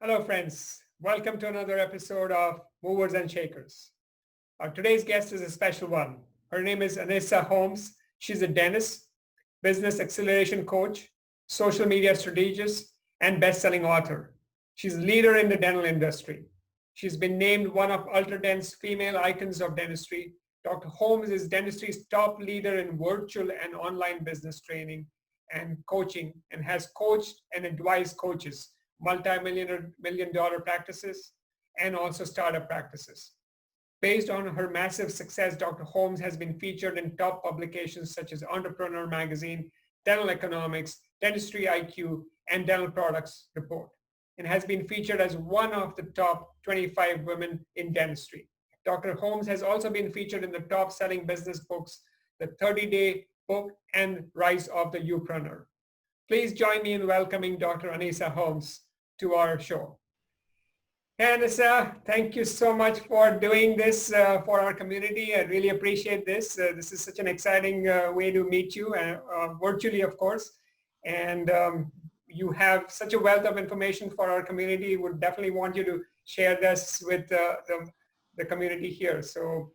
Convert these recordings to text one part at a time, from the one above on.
Hello, friends. Welcome to another episode of Movers and Shakers. Today's guest is a special one. Her name is Anissa Holmes. She's a dentist, business acceleration coach, social media strategist, and best-selling author. She's a leader in the dental industry. She's been named one of UltraDent's female icons of dentistry. Dr. Holmes is dentistry's top leader in virtual and online business training and coaching, and has coached and advised coaches, multi-million dollar practices, and also startup practices. Based on her massive success, Dr. Holmes has been featured in top publications such as Entrepreneur Magazine, Dental Economics, Dentistry IQ, and Dental Products Report, and has been featured as one of the top 25 women in dentistry. Dr. Holmes has also been featured in the top-selling business books, The 30-Day Book and Rise of the Youpreneur. Please join me in welcoming Dr. Anissa Holmes to our show. Hey, Anissa, thank you so much for doing this for our community. I really appreciate this. This is such an exciting way to meet you, virtually, of course. And you have such a wealth of information for our community. Would definitely want you to share this with the community here. So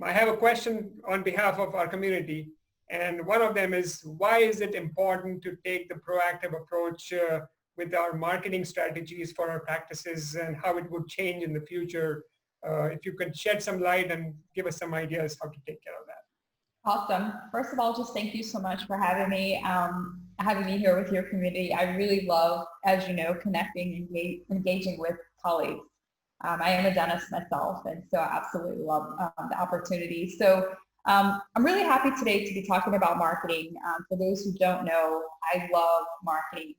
I have a question on behalf of our community. And one of them is, why is it important to take the proactive approach with our marketing strategies for our practices, and how it would change in the future? If you could shed some light and give us some ideas how to take care of that. Awesome. First of all, just thank you so much for having me here with your community. I really love, as you know, connecting, engaging with colleagues. I am a dentist myself, and so I absolutely love the opportunity. So I'm really happy today to be talking about marketing. For those who don't know, I love marketing.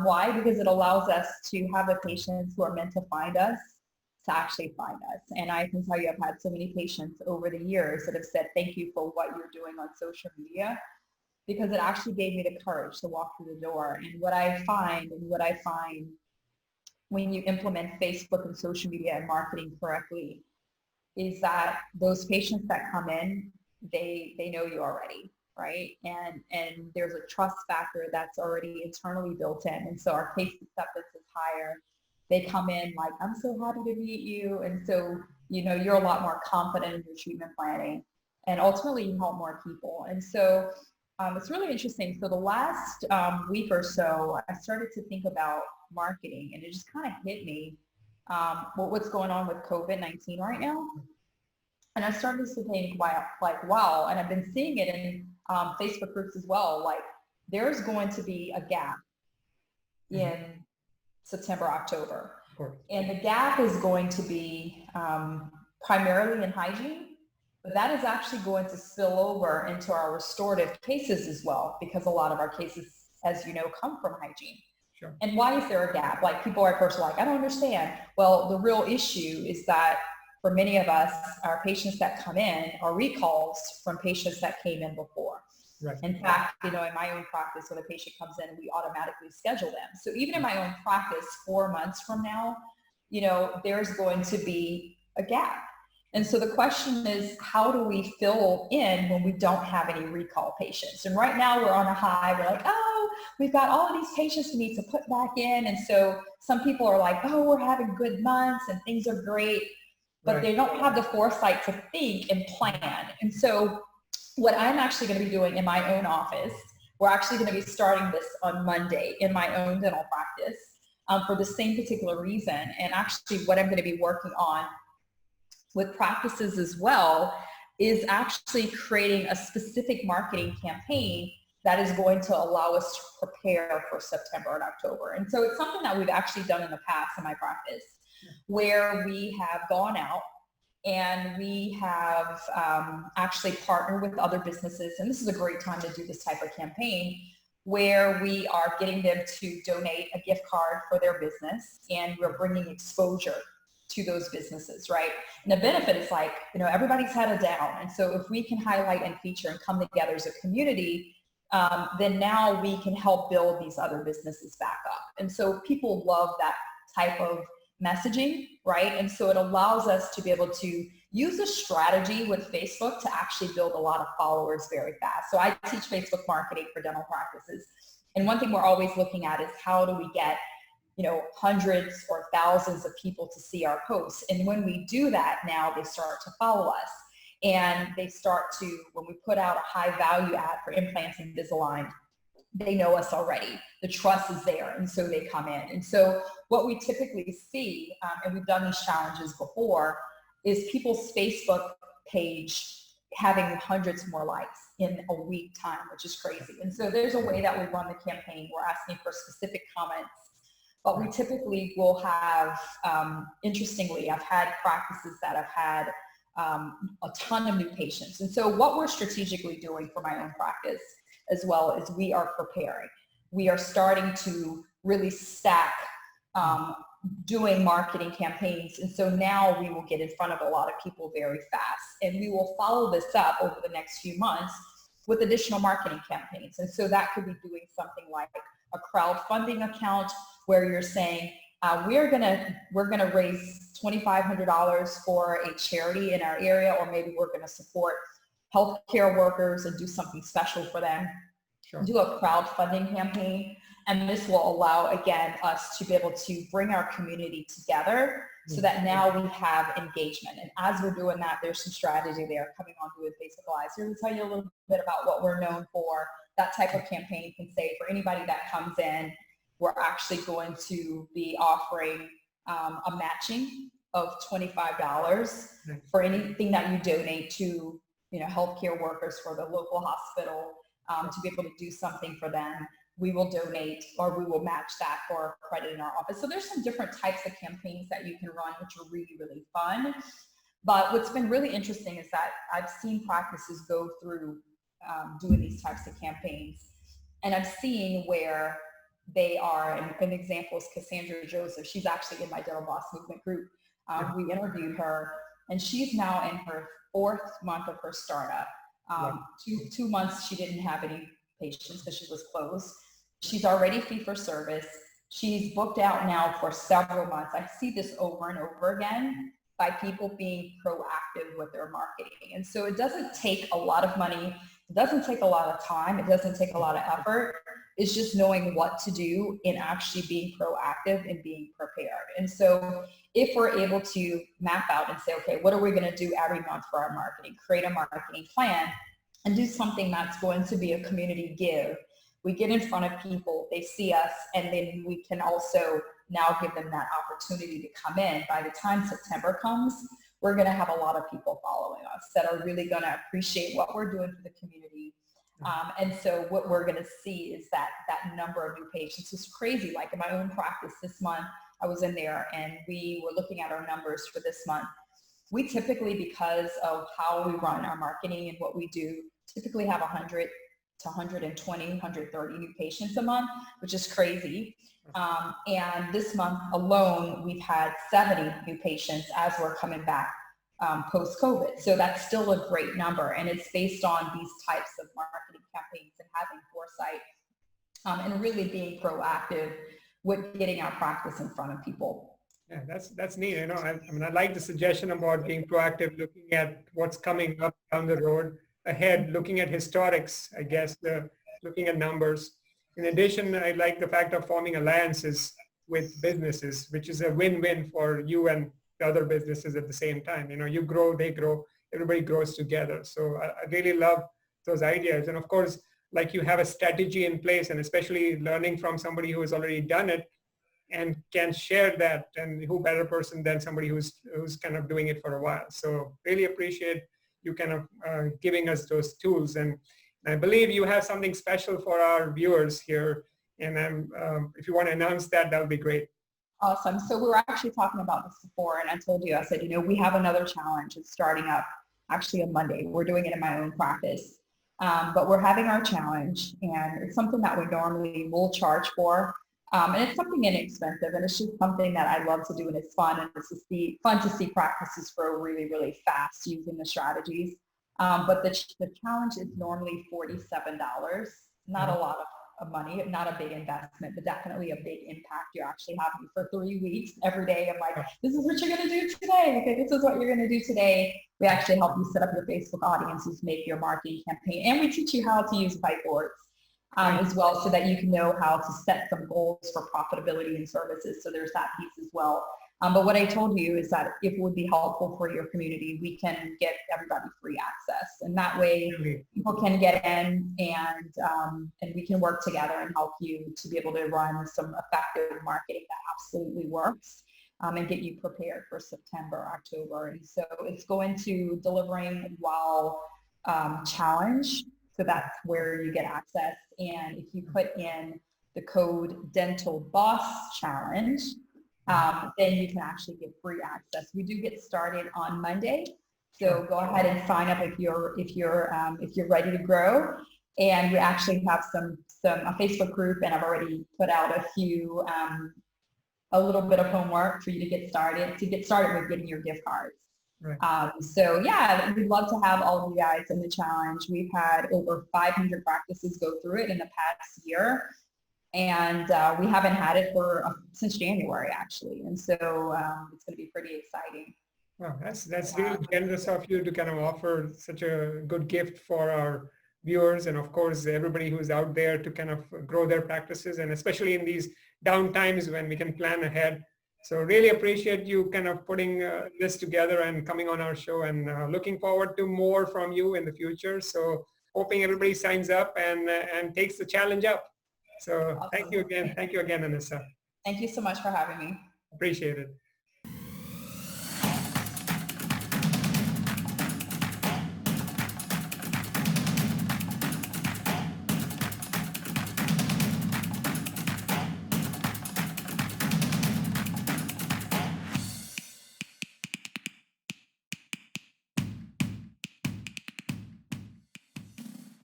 Why? Because it allows us to have the patients who are meant to find us to actually find us. And I can tell you I've had so many patients over the years that have said, thank you for what you're doing on social media, because it actually gave me the courage to walk through the door. And what I find when you implement Facebook and social media and marketing correctly is that those patients that come in, they know you already. Right? And there's a trust factor that's already internally built in. And so our case acceptance is higher. They come in like, I'm so happy to meet you. And so, you're a lot more confident in your treatment planning, and ultimately you help more people. And so it's really interesting. So the last week or so, I started to think about marketing, and it just kind of hit me what's going on with COVID-19 right now. And I started to think, wow, and I've been seeing it in Facebook groups as well, like there's going to be a gap in September, October. And the gap is going to be primarily in hygiene, but that is actually going to spill over into our restorative cases as well, because a lot of our cases, as you know, come from hygiene. Sure. And why is there a gap? Like, people are at first like, I don't understand. Well, the real issue is that for many of us, our patients that come in are recalls from patients that came in before. Right. In fact, in my own practice, when a patient comes in, we automatically schedule them. So even in my own practice, 4 months from now, there's going to be a gap. And so the question is, how do we fill in when we don't have any recall patients? And right now we're on a high. We're like, oh, we've got all of these patients we need to put back in. And so some people are like, oh, we're having good months and things are great. But they don't have the foresight to think and plan. And so what I'm actually going to be doing in my own office, we're actually going to be starting this on Monday in my own dental practice for the same particular reason. And actually what I'm going to be working on with practices as well is actually creating a specific marketing campaign that is going to allow us to prepare for September and October. And so it's something that we've actually done in the past in my practice, where we have gone out and we have actually partnered with other businesses. And this is a great time to do this type of campaign, where we are getting them to donate a gift card for their business, and we're bringing exposure to those businesses, right? And the benefit is like, everybody's headed down. And so if we can highlight and feature and come together as a community, then now we can help build these other businesses back up. And so people love that type of messaging, right? And so it allows us to be able to use a strategy with Facebook to actually build a lot of followers very fast. So I teach Facebook marketing for dental practices. And one thing we're always looking at is, how do we get hundreds or thousands of people to see our posts. And when we do that, now they start to follow us. And they start to, when we put out a high value ad for implants Invisalign, they know us already. The trust is there. And so they come in. And so what we typically see, and we've done these challenges before, is people's Facebook page having hundreds more likes in a week time, which is crazy. And so there's a way that we run the campaign. We're asking for specific comments, but we typically will have, interestingly, I've had practices that have had a ton of new patients. And so what we're strategically doing for my own practice as well is we are preparing. We are starting to really stack doing marketing campaigns. And so now we will get in front of a lot of people very fast. And we will follow this up over the next few months with additional marketing campaigns. And so that could be doing something like a crowdfunding account where you're saying, we're gonna raise $2,500 for a charity in our area, or maybe we're gonna support healthcare workers and do something special for them. Sure. Do a crowdfunding campaign. And this will allow, again, us to be able to bring our community together so that now we have engagement. And as we're doing that, there's some strategy there coming on with Facebook Live. So we'll tell you a little bit about what we're known for. That type of campaign can say for anybody that comes in, we're actually going to be offering a matching of $25 for anything that you donate to, healthcare workers for the local hospital, to be able to do something for them. We will donate, or we will match that for credit in our office. So there's some different types of campaigns that you can run, which are really, really fun. But what's been really interesting is that I've seen practices go through doing these types of campaigns. And I'm seeing where they are, and an example is Cassandra Joseph. She's actually in my Dental Boss Movement group. We interviewed her, and she's now in her 4th month of her startup. 2 months she didn't have any patients because she was closed. She's already fee for service. She's booked out now for several months. I see this over and over again by people being proactive with their marketing. And so it doesn't take a lot of money. It doesn't take a lot of time. It doesn't take a lot of effort. It's just knowing what to do and actually being proactive and being prepared. And so if we're able to map out and say, okay, what are we going to do every month for our marketing? Create a marketing plan and do something that's going to be a community give. We get in front of people, they see us, and then we can also now give them that opportunity to come in. By the time September comes, we're going to have a lot of people following us that are really going to appreciate what we're doing for the community. And so what we're going to see is that number of new patients is crazy. Like in my own practice this month, I was in there and we were looking at our numbers for this month. We typically, because of how we run our marketing and what we do, typically have 100 to 120, 130 new patients a month, which is crazy. And this month alone, we've had 70 new patients as we're coming back post-COVID. So that's still a great number. And it's based on these types of marketing campaigns and having foresight and really being proactive with getting our practice in front of people. Yeah, that's neat. I like the suggestion about being proactive, looking at what's coming up down the road ahead, looking at historics, I guess, looking at numbers. In addition, I like the fact of forming alliances with businesses, which is a win-win for you and the other businesses at the same time. You grow, they grow, everybody grows together. So I really love those ideas. And of course, like you have a strategy in place, and especially learning from somebody who has already done it and can share that, and who better person than somebody who's kind of doing it for a while. So really appreciate you kind of giving us those tools. And I believe you have something special for our viewers here. And if you want to announce that, that would be great. Awesome. So we were actually talking about this before, and I told you, I said, we have another challenge. It's starting up actually on Monday. We're doing it in my own practice. But we're having our challenge, and it's something that we normally will charge for. And it's something inexpensive, and it's just something that I love to do, and it's fun, and it's fun to see practices grow really, really fast using the strategies. But the challenge is normally $47. Not a lot of money, not a big investment, but definitely a big impact. You're actually having for 3 weeks. Every day I'm like, this is what you're going to do today. Okay, this is what you're going to do today. We actually help you set up your Facebook audiences, make your marketing campaign, and we teach you how to use whiteboards. as well, so that you can know how to set some goals for profitability and services. So there's that piece as well. But what I told you is that if it would be helpful for your community, we can get everybody free access. And that way people can get in and we can work together and help you to be able to run some effective marketing that absolutely works. And get you prepared for September, October. And so it's going to Delivering While Challenge. So that's where you get access. And if you put in the code Dental Boss Challenge, then you can actually get free access. We do get started on Monday. So go ahead and sign up if you're ready to grow. And we actually have a Facebook group, and I've already put out a little bit of homework for you to get started with getting your gift cards. Right. So yeah, we'd love to have all of you guys in the challenge. We've had over 500 practices go through it in the past year, and we haven't had it since January actually. And so it's going to be pretty exciting. Wow, that's really generous of you to kind of offer such a good gift for our viewers, and of course everybody who's out there to kind of grow their practices, and especially in these down times when we can plan ahead. So really appreciate you kind of putting this together and coming on our show, and looking forward to more from you in the future. So hoping everybody signs up and takes the challenge up. So Awesome. Thank you again. Thank you again, Anissa. Thank you so much for having me. Appreciate it.